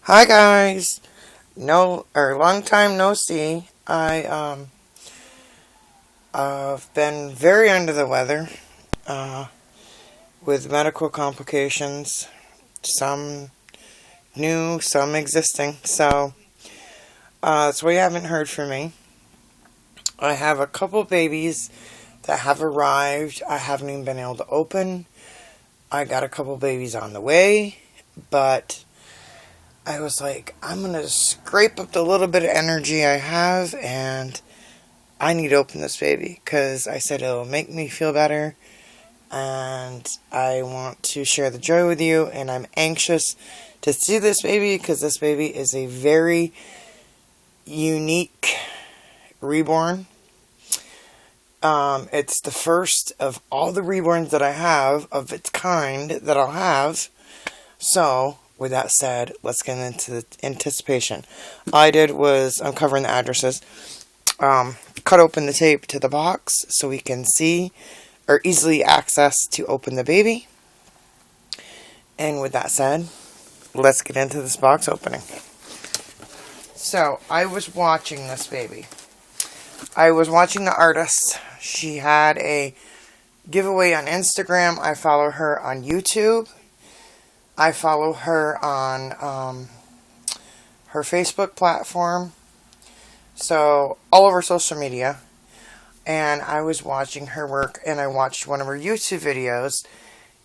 Hi guys, long time no see. I've been very under the weather, uh, with medical complications, some new, some existing. That's why you haven't heard from me. I have a couple babies that have arrived. I haven't even been able to open. I got a couple babies on the way, but I was like, I'm going to scrape up the little bit of energy I have, and I need to open this baby because I said it'll make me feel better, and I want to share the joy with you, and I'm anxious to see this baby because this baby is a very unique reborn. It's the first of all the reborns that I have of its kind that I'll have. So, with that said, let's get into the anticipation. All I did was, I'm covering the addresses, cut open the tape to the box so we can see or easily access to open the baby. And with that said, let's get into this box opening. So, I was watching this baby. I was watching the artist. She had a giveaway on Instagram. I follow her on YouTube. I follow her on her Facebook platform. So, all over social media. And I was watching her work, and I watched one of her YouTube videos.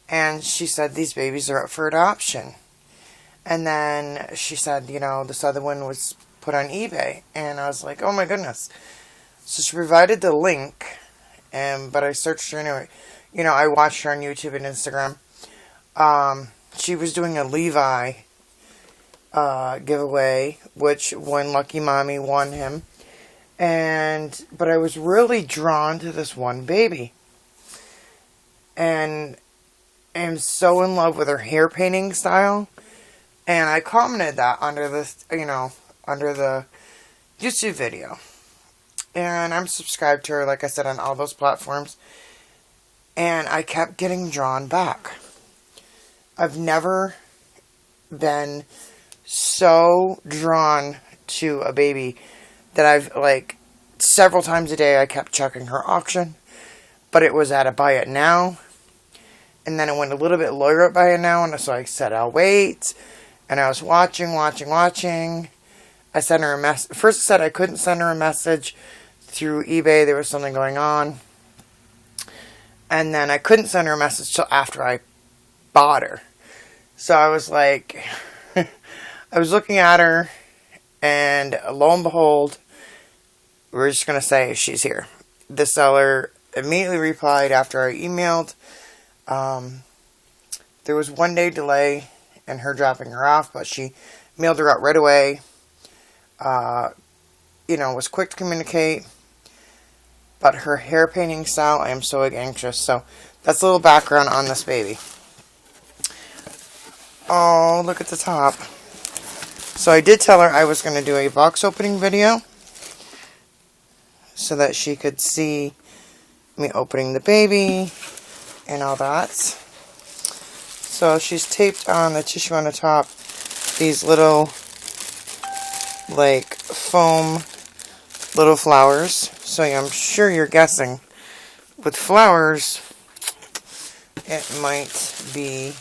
And she said these babies are up for adoption. And then she said, this other one was put on eBay. And I was like, oh my goodness. So she provided the link. But I searched her anyway. I watched her on YouTube and Instagram. She was doing a Levi giveaway, which one lucky mommy won him. But I was really drawn to this one baby. And am so in love with her hair painting style. And I commented that under the YouTube video. And I'm subscribed to her, like I said, on all those platforms. And I kept getting drawn back. I've never been so drawn to a baby that I've, several times a day I kept checking her auction. But it was at a buy it now. And then it went a little bit lower at buy it now. And so I said, I'll wait. And I was watching. I sent her a message. First I said I couldn't send her a message through eBay. There was something going on. And then I couldn't send her a message till after I bought her. So I was like, I was looking at her, and lo and behold, we're just going to say she's here. The seller immediately replied after I emailed. There was 1 day delay in her dropping her off, but she mailed her out right away. Was quick to communicate. But her hair painting style, I am so anxious. So that's a little background on this baby. Oh, look at the top. So I did tell her I was going to do a box opening video so that she could see me opening the baby and all that. So she's taped on the tissue on the top these little, foam little flowers. So I'm sure you're guessing. With flowers, it might be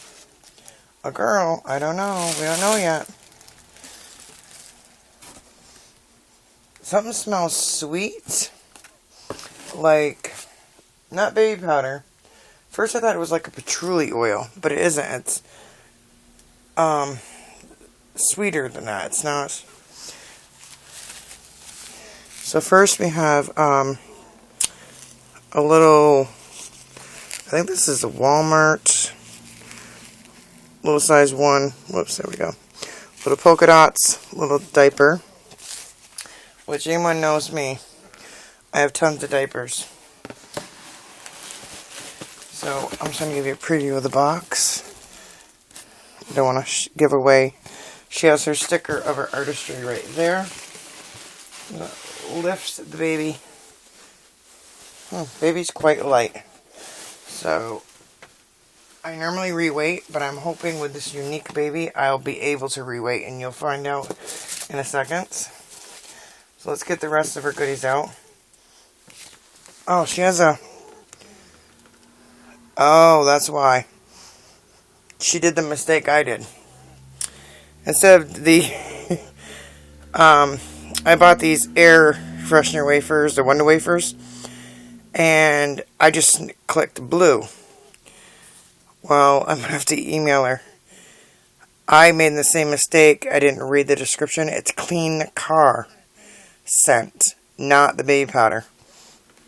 a girl. I don't know. We don't know yet. Something smells sweet. Not baby powder. First I thought it was like a patchouli oil, but it isn't. It's sweeter than that. It's not. So first we have a little, I think this is a Walmart, little size 1, whoops, there we go, little polka dots, little diaper, which anyone knows me, I have tons of diapers. So I'm just going to give you a preview of the box. I don't want to give away, she has her sticker of her artistry right there. Lifts the baby. Baby's quite light. So, I normally reweight, but I'm hoping with this unique baby, I'll be able to reweight, and you'll find out in a second. So let's get the rest of her goodies out. Oh, she has a... Oh, that's why. She did the mistake I did. Instead of the... I bought these air freshener wafers, the Wonder Wafers, and I just clicked blue. Well, I'm going to have to email her. I made the same mistake. I didn't read the description. It's clean car scent, not the baby powder.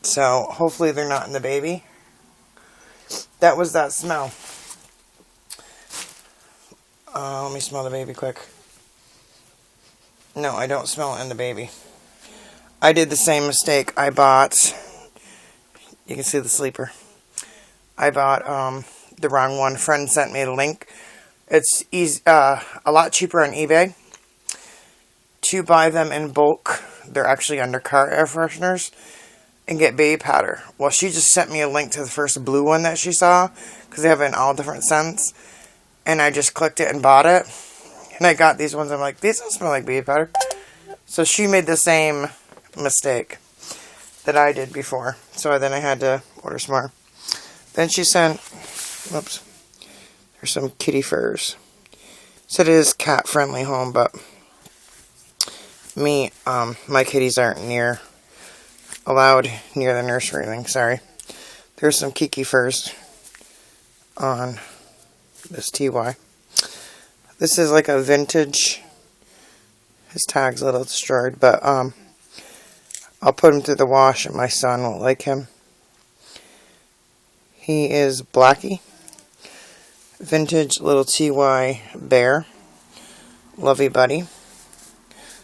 So, hopefully they're not in the baby. That was that smell. Let me smell the baby quick. No, I don't smell it in the baby. I did the same mistake. I bought... You can see the sleeper. I bought the wrong one. Friend sent me a link. It's easy, a lot cheaper on eBay to buy them in bulk. They're actually under car air fresheners, and get baby powder. Well, she just sent me a link to the first blue one that she saw, because they have it in all different scents, and I just clicked it and bought it, and I got these ones. I'm like, these don't smell like baby powder. So she made the same mistake that I did before, so then I had to order some more. Then she sent, whoops, there's some kitty furs. Said it is cat friendly home, but me, my kitties aren't allowed near the nursery thing, sorry. There's some Kiki furs on this TY. This is like a vintage. His tag's a little destroyed, but I'll put him through the wash and my son won't like him. He is Blackie. Vintage little TY bear. Lovey buddy.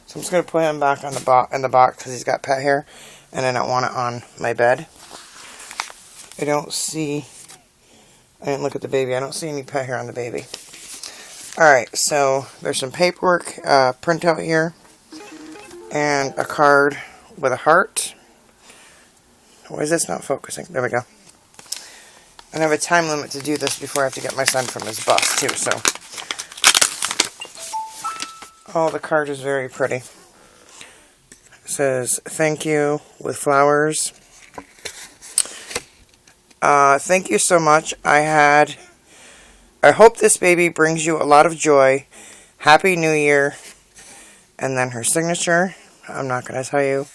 So I'm just going to put him back on in the box because he's got pet hair, and I don't want it on my bed. I didn't look at the baby. I don't see any pet hair on the baby. Alright, so there's some paperwork, printout here, and a card with a heart. Why is this not focusing? There we go. And I have a time limit to do this before I have to get my son from his bus, too, so. Oh, the card is very pretty. It says, thank you, with flowers. Thank you so much. I hope this baby brings you a lot of joy. Happy New Year. And then her signature. I'm not going to tell you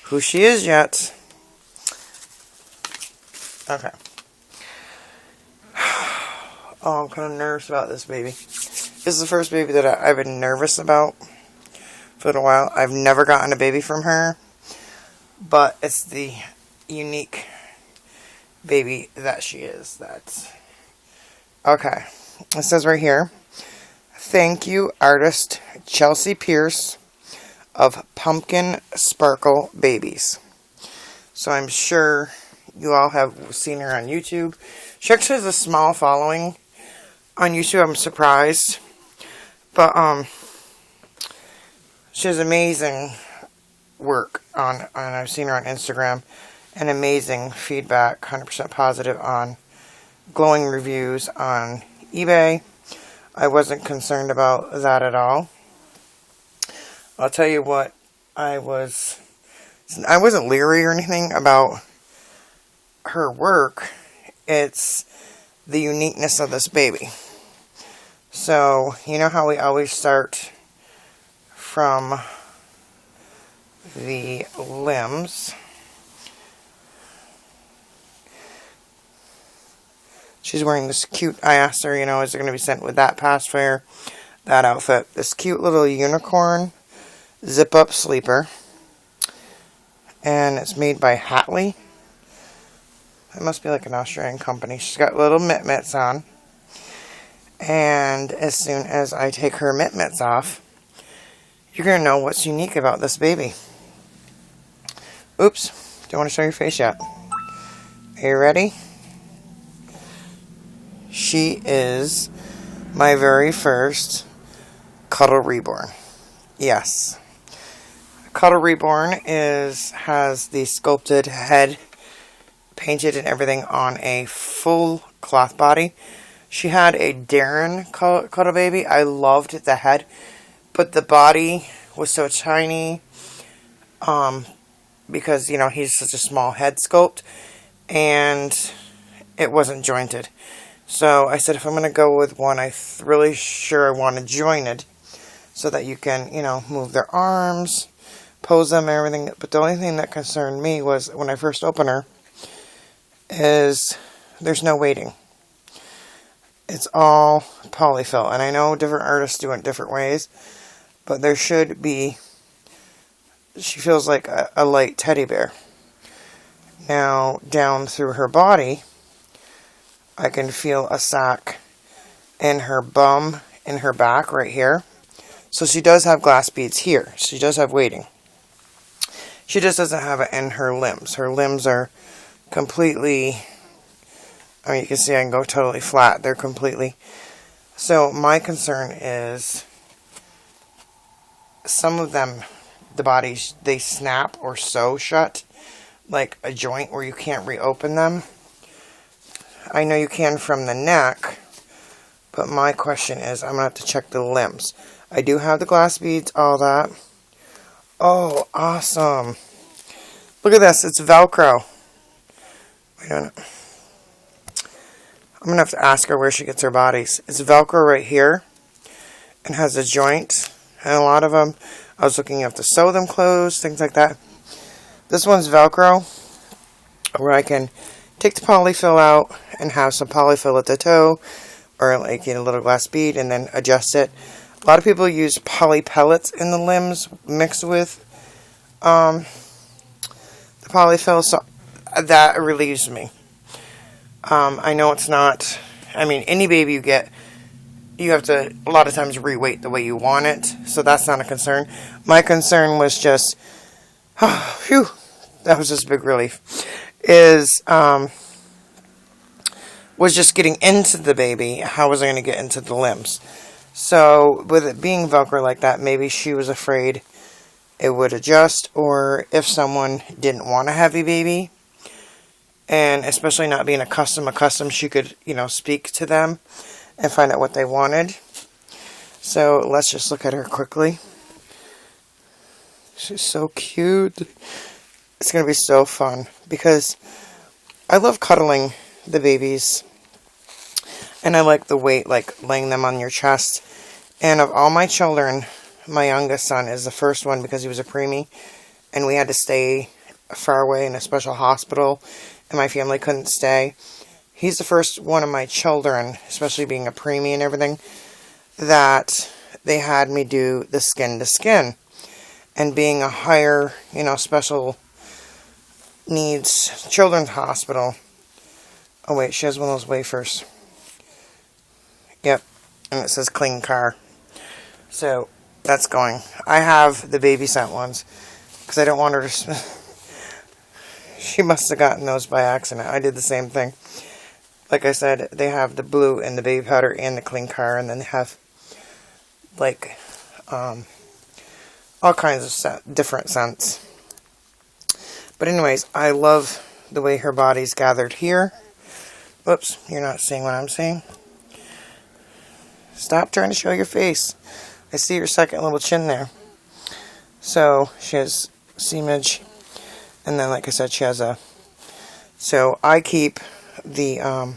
who she is yet. Okay. Oh, I'm kind of nervous about this baby. This is the first baby that I've been nervous about for a little while. I've never gotten a baby from her, but it's the unique baby that she is. Okay. It says right here, thank you, artist Chelsea Pierce of Pumpkin Sparkle Babies. So I'm sure you all have seen her on YouTube. She actually has a small following on YouTube. I'm surprised. But, she has amazing work and I've seen her on Instagram, and amazing feedback, 100% positive on glowing reviews on eBay. I wasn't concerned about that at all. I'll tell you what, I wasn't leery or anything about her work. It's the uniqueness of this baby. So, you know how we always start from the limbs. She's wearing this cute, I asked her, is it going to be sent with that pacifier, that outfit. This cute little unicorn zip-up sleeper. And it's made by Hatley. It must be like an Australian company. She's got little mitts on. And as soon as I take her mitts off, you're going to know what's unique about this baby. Oops. Don't want to show your face yet. Are you ready? She is my very first CUDDLE Reborn. Yes. CUDDLE Reborn has the sculpted head painted and everything on a full cloth body. She had a Darren Cuddle Baby. I loved the head, but the body was so tiny, because, you know, he's such a small head sculpt, and it wasn't jointed. So I said, if I'm going to go with one, really sure I want to join it, so that you can, you know, move their arms, pose them and everything. But the only thing that concerned me was, when I first opened her, is there's no weighting. It's all polyfill, and I know different artists do it different ways, but there should be. She feels like a light teddy bear. Now, down through her body, I can feel a sack in her bum, in her back, right here. So she does have glass beads here. She does have weighting. She just doesn't have it in her limbs. Her limbs are completely, I mean, you can see I can go totally flat. They're completely. So my concern is some of them, the bodies, they snap or sew shut, like a joint where you can't reopen them. I know you can from the neck, but my question is, I'm going to have to check the limbs. I do have the glass beads, all that. Oh, awesome. Look at this. It's Velcro. Wait a minute. I'm going to have to ask her where she gets her bodies. It's Velcro right here, and has a joint. And a lot of them, I was looking, you have to sew them closed, things like that. This one's Velcro, where I can take the polyfill out and have some polyfill at the toe, or like, you know, a little glass bead, and then adjust it. A lot of people use poly pellets in the limbs mixed with the polyfill, so that relieves me. I know it's not, I mean, any baby you get, you have to, a lot of times, re-weight the way you want it, so that's not a concern. My concern was just, phew, that was just a big relief, was just getting into the baby. How was I going to get into the limbs? So, with it being Velcro like that, maybe she was afraid it would adjust, or if someone didn't want a heavy baby, and especially not being accustomed, she could, you know, speak to them and find out what they wanted. So, let's just look at her quickly. She's so cute. It's going to be so fun, because I love cuddling the babies, and I like the weight, like laying them on your chest. And of all my children, my youngest son is the first one, because he was a preemie, and we had to stay far away in a special hospital, and my family couldn't stay. He's the first one of my children, especially being a preemie and everything, that they had me do the skin to skin. And being a higher, you know, special needs children's hospital. Oh wait, she has one of those wafers. Yep, and it says clean car. So, that's going. I have the baby scent ones, because I don't want her to she must have gotten those by accident. I did the same thing. Like I said, they have the blue and the baby powder and the clean car, and then they have, like, all kinds of different scents. But anyways, I love the way her body's gathered here. Whoops, you're not seeing what I'm seeing. Stop trying to show your face. I see your second little chin there. So, she has seamage. And then, like I said, she has a... So, I keep the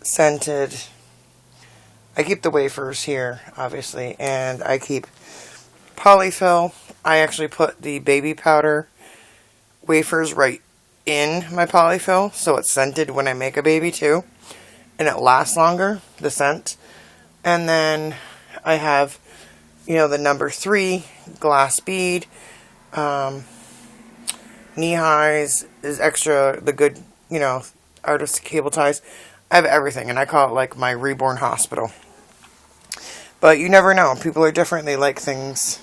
scented... I keep the wafers here, obviously. And I keep polyfill. I actually put the baby powder wafers right in my polyfill, so it's scented when I make a baby too, and it lasts longer, the scent. And then I have, you know, the number 3 glass bead, knee highs is extra, the good, you know, artist cable ties. I have everything, and I call it like my Reborn hospital. But you never know, people are different, they like things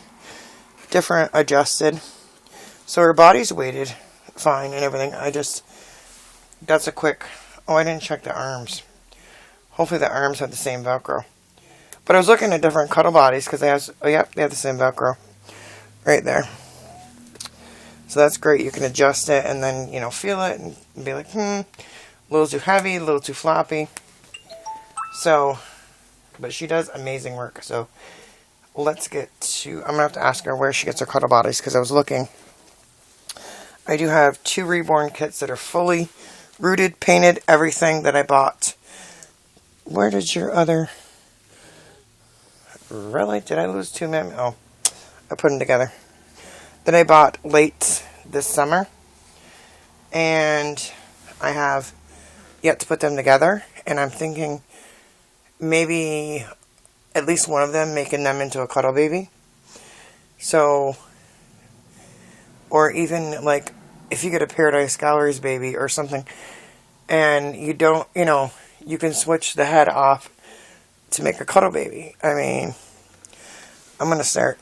different, adjusted. So her body's weighted fine and everything. That's a quick, oh, I didn't check the arms. Hopefully the arms have the same Velcro. But I was looking at different cuddle bodies, because they have, oh yep, they have the same Velcro. Right there. So that's great. You can adjust it and then, you know, feel it and be like, A little too heavy, a little too floppy. So, but she does amazing work. So, let's get to... I'm going to have to ask her where she gets her cuddle bodies, because I was looking. I do have 2 Reborn kits that are fully rooted, painted, everything that I bought. Where did your other... Really? Did I lose 2 men? Oh, I put them together. That I bought late this summer. And I have yet to put them together. And I'm thinking maybe at least one of them making them into a cuddle baby. So... Or even, like, if you get a Paradise Galleries baby or something, and you don't, you know, you can switch the head off to make a cuddle baby. I mean, I'm going to start.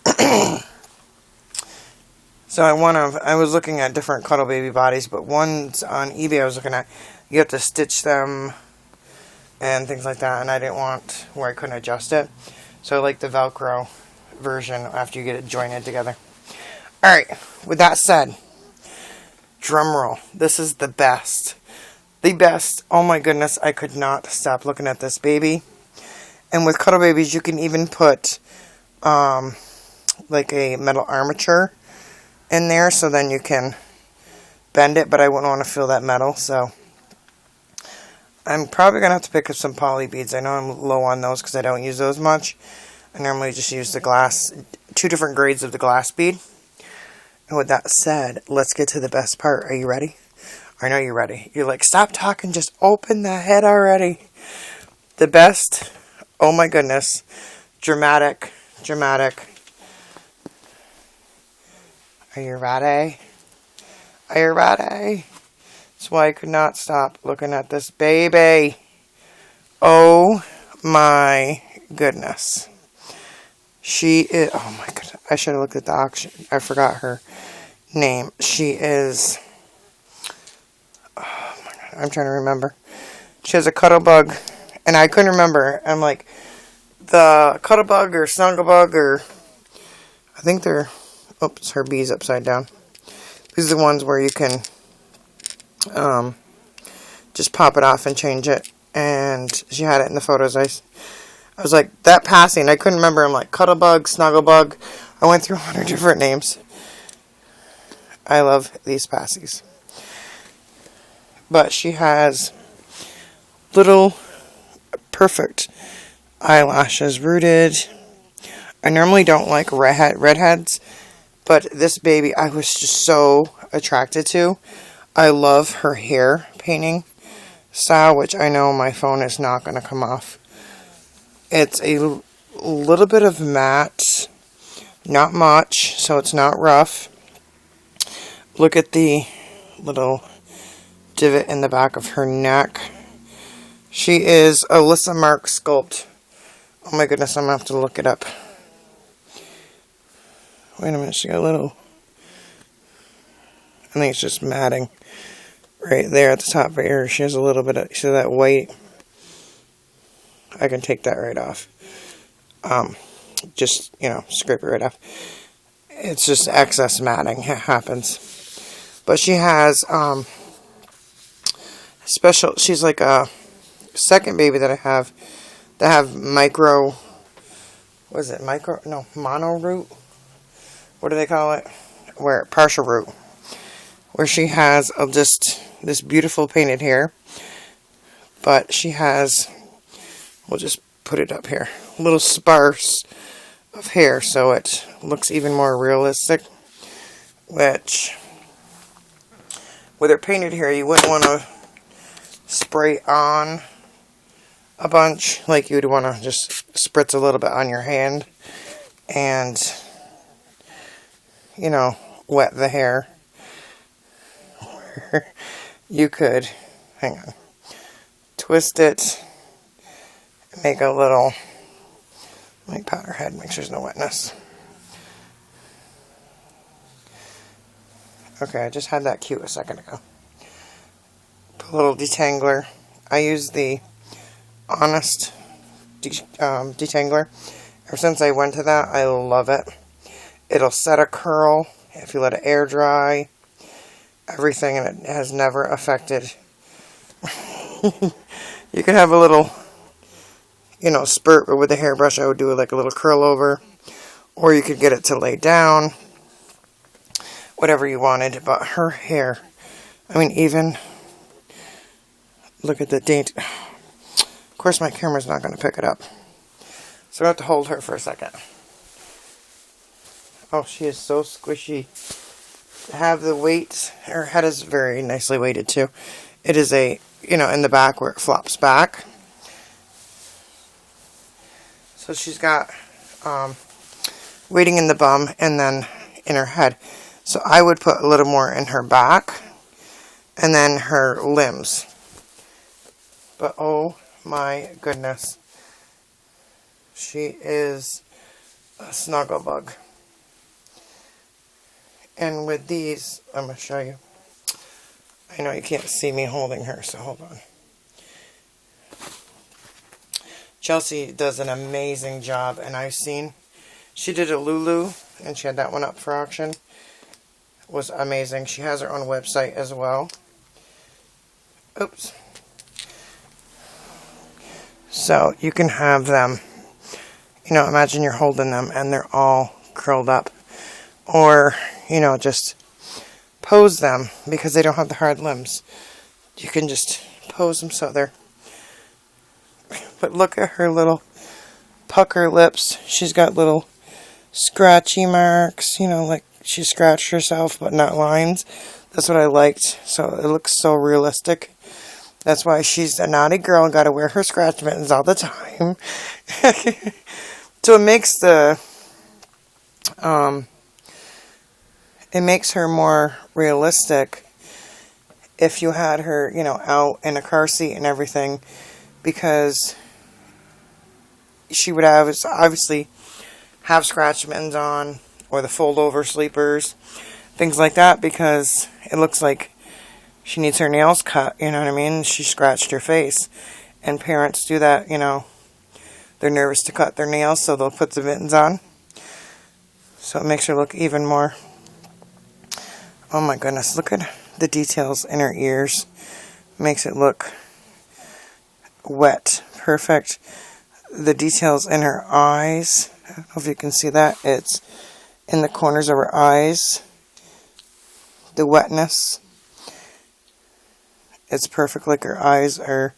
So I was looking at different cuddle baby bodies, but ones on eBay I was looking at, you have to stitch them and things like that, and I didn't want where I couldn't adjust it. So I like the Velcro version after you get it jointed together. Alright, with that said, drum roll. This is the best. The best. Oh my goodness, I could not stop looking at this baby. And with cuddle babies, you can even put, like a metal armature in there, so then you can bend it, but I wouldn't want to feel that metal, so I'm probably going to have to pick up some poly beads. I know I'm low on those because I don't use those much. I normally just use the glass, 2 different grades of the glass bead. And with that said, let's get to the best part. Are you ready? I know you're ready. You're like, stop talking, just open the head already. The best, oh my goodness, dramatic. Are you ready? Are you ready? That's why I could not stop looking at this baby. Oh my goodness. She is, oh my goodness, I should have looked at the auction. I forgot her name. She is, oh my god, I'm trying to remember. She has a cuddle bug, and I couldn't remember. I'm like, the cuddle bug or snuggle bug, or I think they're, oops, her bee's upside down. These are the ones where you can just pop it off and change it. And she had it in the photos. I was like, that passing, I couldn't remember. I'm like, cuddle bug, snuggle bug. I went through 100 different names. I love these passies. But she has little perfect eyelashes rooted. I normally don't like redheads, but this baby I was just so attracted to. I love her hair painting style, which I know my phone is not going to come off. It's a little bit of matte, not much, so it's not rough. Look at the little divot in the back of her neck. She is Alyssa Mark Sculpt. Oh my goodness, I'm going to have to look it up. Wait a minute, she got a little, I think it's just matting right there at the top of her ear. She has a little bit of, see that white? I can take that right off. Just, you know, scrape it right off. It's just excess matting. It happens. But she has, special, she's like a second baby that I have, that have micro, what is it, mono root? What do they call it? Where, partial root. Where she has just this beautiful painted hair. But she has, we'll just put it up here, a little sparse of hair so it looks even more realistic. Which, with her painted hair, you wouldn't want to spray on a bunch. Like you would want to just spritz a little bit on your hand and, you know, wet the hair. You could, hang on, twist it, make a little, like powder head, make sure there's no wetness. Okay, I just had that cute a second ago. Put a little detangler. I use the Honest detangler. Ever since I went to that, I love it. It'll set a curl if you let it air dry. Everything, and it has never affected You could have a little, you know, spurt, but with a hairbrush I would do like a little curl over. Or you could get it to lay down. Whatever you wanted. But her hair, I mean, even, look at the dainty. Of course my camera's not going to pick it up. So I have to hold her for a second. Oh, she is so squishy. To have the weight, her head is very nicely weighted too. It is a, you know, in the back where it flops back. So she's got weighting in the bum and then in her head. So I would put a little more in her back and then her limbs. But oh my goodness. She is a snuggle bug. And with these, I'm going to show you. I know you can't see me holding her, so hold on. Chelsea does an amazing job, and I've seen, she did a Lulu, and she had that one up for auction. It was amazing. She has her own website as well. Oops. So, you can have them, you know, imagine you're holding them, and they're all curled up. Or, you know, just pose them because they don't have the hard limbs. You can just pose them so they're... But look at her little pucker lips. She's got little scratchy marks, you know, like she scratched herself, but not lines. That's what I liked. So it looks so realistic. That's why she's a naughty girl and got to wear her scratch mittens all the time. So it makes the... it makes her more realistic if you had her, you know, out in a car seat and everything, because she would have, obviously, have scratch mittens on, or the fold-over sleepers, things like that, because it looks like she needs her nails cut, you know what I mean? She scratched her face, and parents do that, you know, they're nervous to cut their nails, so they'll put the mittens on, so it makes her look even more... Oh my goodness, look at the details in her ears. Makes it look wet. Perfect. The details in her eyes. I don't know if you can see that. It's in the corners of her eyes. The wetness. It's perfect, like her eyes are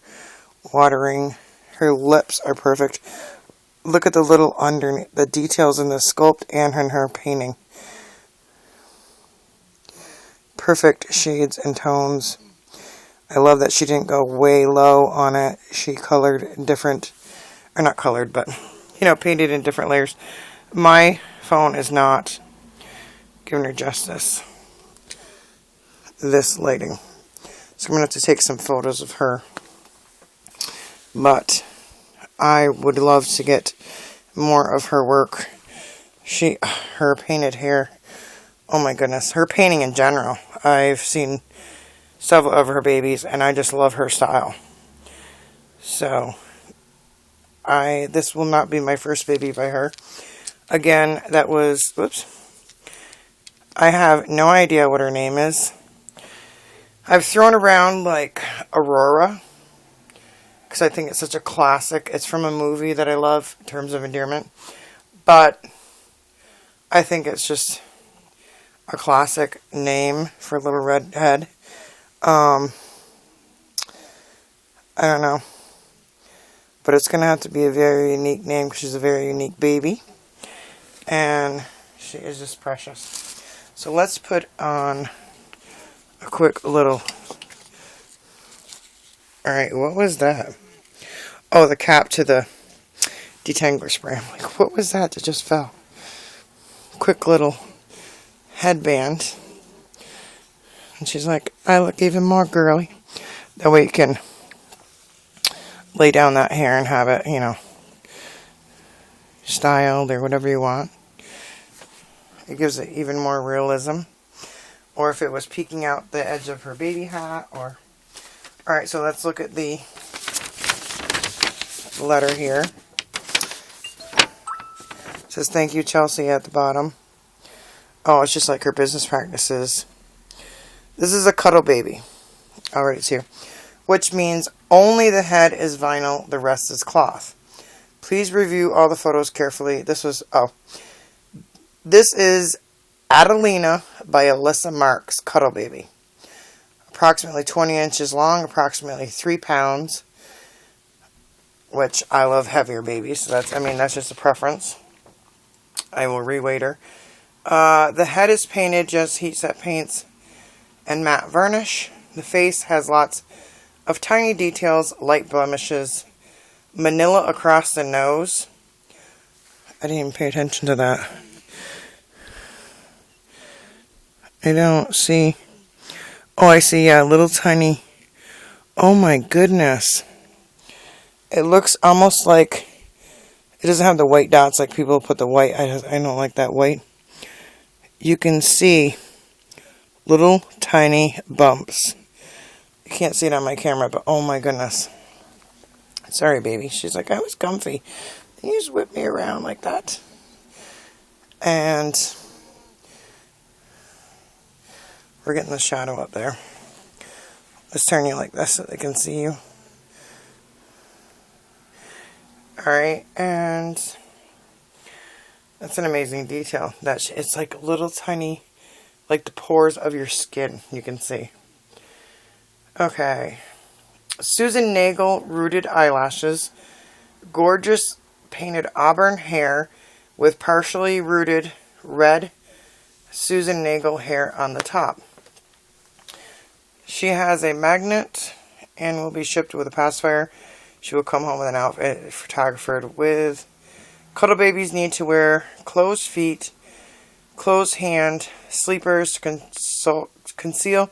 watering. Her lips are perfect. Look at the little underneath, the details in the sculpt and in her painting. Perfect shades and tones. I love that she didn't go way low on it. She colored different, or not colored, but, you know, painted in different layers. My phone is not giving her justice. This lighting. So I'm going to have to take some photos of her. But I would love to get more of her work. Her painted hair. Oh my goodness. Her painting in general. I've seen several of her babies and I just love her style. So, this will not be my first baby by her. Again, that was, whoops. I have no idea what her name is. I've thrown around like Aurora, because I think it's such a classic. It's from a movie that I love in terms of endearment. But I think it's just a classic name for a little redhead. I don't know. But it's going to have to be a very unique name because she's a very unique baby. And she is just precious. So let's put on a quick little... Alright, what was that? Oh, the cap to the detangler spray. I'm like, what was that just fell? Quick little headband. And she's like, I look even more girly. That way you can lay down that hair and have it, you know, styled or whatever you want. It gives it even more realism. Or if it was peeking out the edge of her baby hat, or... Alright, so let's look at the letter here. It says, thank you, Chelsea, at the bottom. Oh, it's just like her business practices. This is a cuddle baby. Alright, it's here. which means only the head is vinyl, the rest is cloth. Please review all the photos carefully. This is Adelina by Alyssa Marks, Cuddle Baby. Approximately 20 inches long, approximately 3 pounds, which I love heavier babies, so that's just a preference. I will re-weight her. The head is painted, just heat set paints and matte varnish. The face has lots of tiny details, light blemishes, manila across the nose. I didn't even pay attention to that. I don't see. Oh, I see, yeah, little tiny. Oh my goodness. It looks almost like, it doesn't have the white dots like people put the white. I don't like that white. You can see little tiny bumps. You can't see it on my camera, but oh my goodness. Sorry, baby. She's like, I was comfy. You just whip me around like that. And we're getting the shadow up there. Let's turn you like this so they can see you. Alright, and that's an amazing detail. It's like little tiny, like the pores of your skin, you can see. Okay. Susan Nagel rooted eyelashes. Gorgeous painted auburn hair with partially rooted red Susan Nagel hair on the top. She has a magnet and will be shipped with a pacifier. She will come home with an outfit photographed with. Cuddle babies need to wear closed feet, closed hand, sleepers to conceal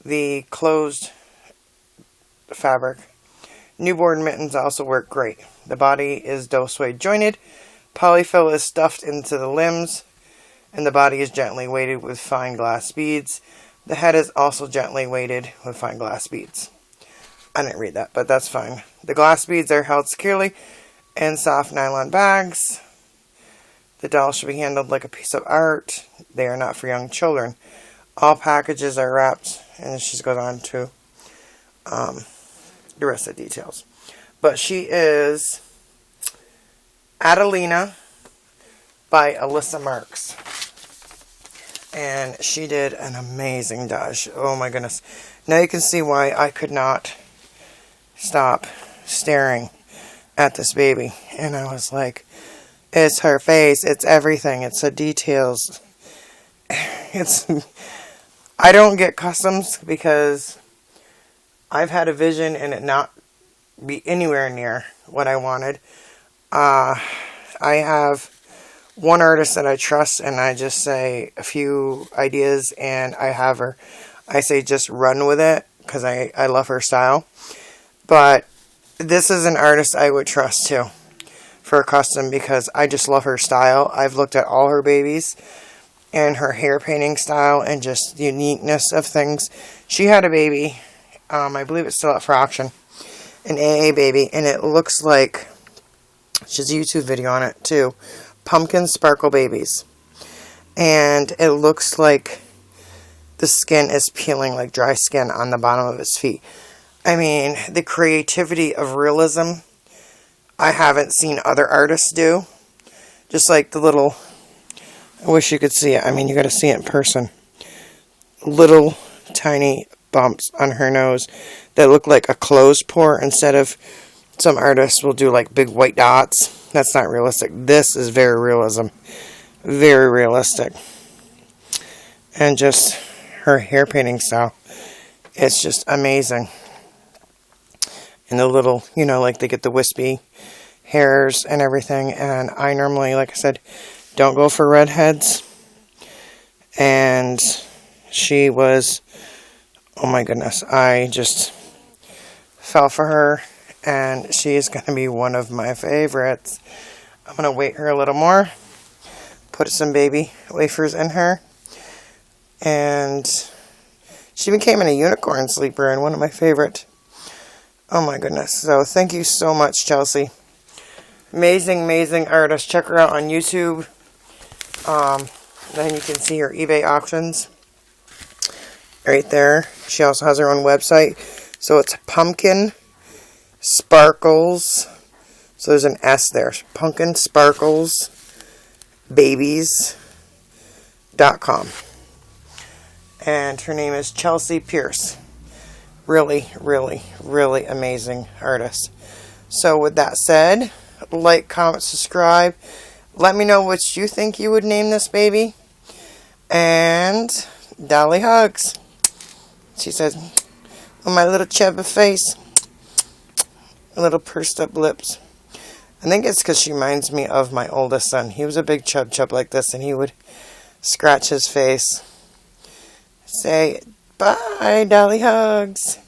the closed fabric. Newborn mittens also work great. The body is doe suede jointed. Polyfill is stuffed into the limbs, and the body is gently weighted with fine glass beads. The head is also gently weighted with fine glass beads. I didn't read that, but that's fine. The glass beads are held securely in soft nylon bags. The doll should be handled like a piece of art. They are not for young children. All packages are wrapped, and she goes on to the rest of the details. But she is Adelina by Alyssa Marks. And she did an amazing dash. Oh my goodness. Now you can see why I could not stop staring at this baby. And I was like, it's her face, it's everything, it's the details. I don't get customs because I've had a vision and it not be anywhere near what I wanted. I have one artist that I trust, and I just say a few ideas, and I say just run with it, because I love her style. But this is an artist I would trust, too, for a custom, because I just love her style. I've looked at all her babies, and her hair painting style, and just the uniqueness of things. She had a baby, I believe it's still up for auction, an AA baby, and it looks like, she has a YouTube video on it, too, Pumpkin Sparkle Babies. And it looks like the skin is peeling like dry skin on the bottom of its feet. I mean, the creativity of realism, I haven't seen other artists do. Just like the little, I wish you could see it. I mean, you got to see it in person. Little tiny bumps on her nose that look like a closed pore instead of, some artists will do like big white dots. That's not realistic. This is very realism. Very realistic. And just her hair painting style. It's just amazing. And the little, like they get the wispy hairs and everything. And I normally, like I said, don't go for redheads. And she was, oh my goodness, I just fell for her. And she is going to be one of my favorites. I'm going to weight her a little more. Put some baby wafers in her. And she became a unicorn sleeper and one of my favorite. Oh my goodness. So thank you so much, Chelsea. Amazing, amazing artist. Check her out on YouTube. Then you can see her eBay auctions. Right there. She also has her own website. So it's Pumpkin Sparkles. So there's an S there. Pumpkin Sparkles Babies.com. And her name is Chelsea Pierce. Really, really, really amazing artist. So with that said, like, comment, subscribe. Let me know what you think you would name this baby. And Dolly hugs. She says, oh, my little chubby face. Little pursed up lips. I think it's because she reminds me of my oldest son. He was a big chub like this, and he would scratch his face. Say, bye, Dolly hugs.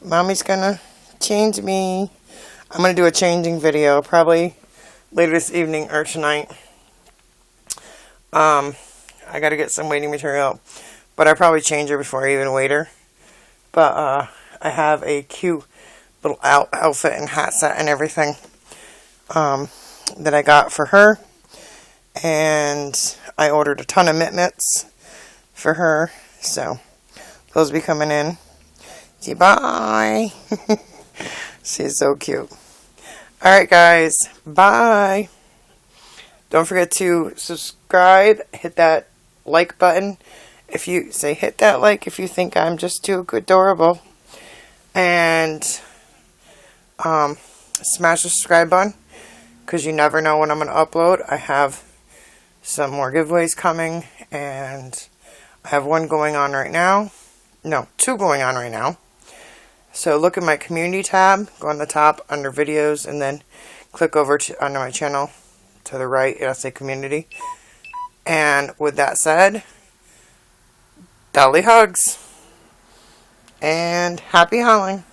Mommy's gonna change me. I'm gonna do a changing video, probably later this evening or tonight. I gotta get some waiting material, but I'll probably change her before I even wait her. But I have a cute little outfit and hat set and everything that I got for her. And I ordered a ton of mitts for her. So those will be coming in. Say bye. She's so cute. Alright guys, bye. Don't forget to subscribe, hit that like button. If you say hit that like if you think I'm just too adorable. And smash the subscribe button, because you never know when I'm going to upload. I have some more giveaways coming, and I have one going on right now. No, two going on right now. So look at my community tab, go on the top under videos, and then click over to under my channel to the right. It'll say community. And with that said, Dolly hugs and happy hauling.